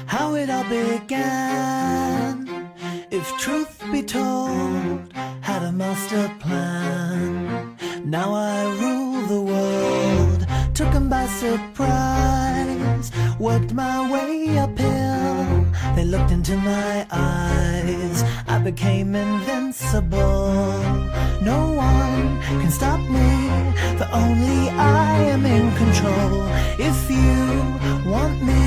How it all began, if truth be told, had a master plan. Now I rule the world, took 'em by surprise, worked my way uphill, they looked into my eyes, I became invincible. No one can stop me, for only I am in control. If you want me,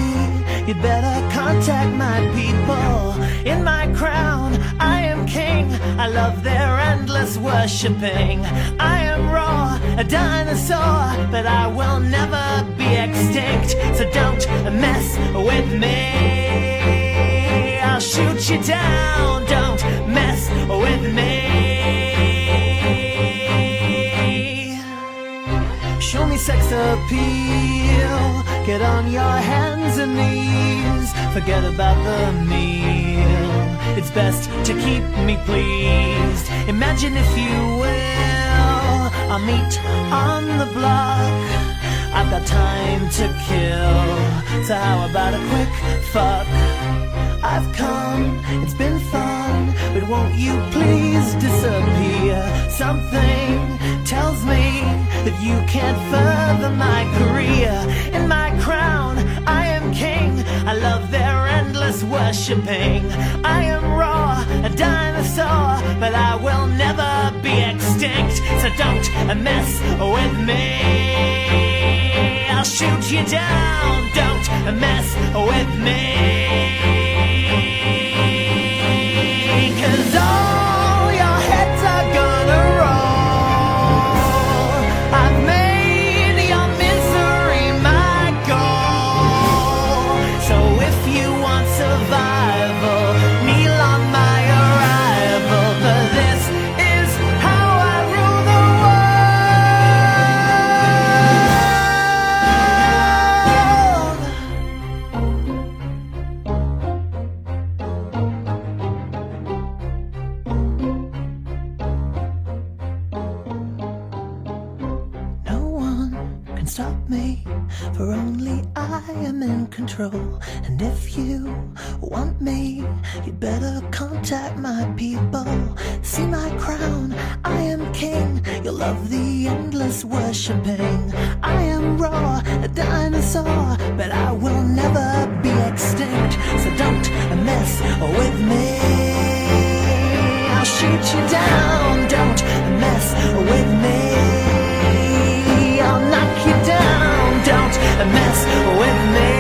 you'd better contact my people. In my crown, I am king, I love their endless worshipping. I am raw, a dinosaur, but I will never be extinct. So don't mess with me, I'll shoot you down. Don't mess with me. Show me sex appeal, get on your hands and knees, forget about the meal, it's best to keep me pleased. Imagine if you will, I'll meet on the block, I've got time to kill, so how about a quick fuck? I've come, it's been fun, but won't you please disappear? Something tells me that you can't further my career. In my crown, I am king, I love their endless worshipping. I am raw, a dinosaur, but I will never be extinct. So don't mess with me, I'll shoot you down. Don't mess with me, 'cause all your heads are gonna roll. I've made your misery my goal. So if you want survival, kneel on my arrival. But this is how I rule the stop me, for only I am in control. And if you want me, you'd better contact my people. See my crown, I am king, you'll love the endless worshipping. I am raw, a dinosaur, but I will never be extinct. So don't mess with me, I'll shoot you down. Don't mess with me, I'll knock you down. Don't mess with me,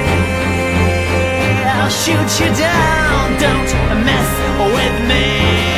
I'll shoot you down. Don't mess with me.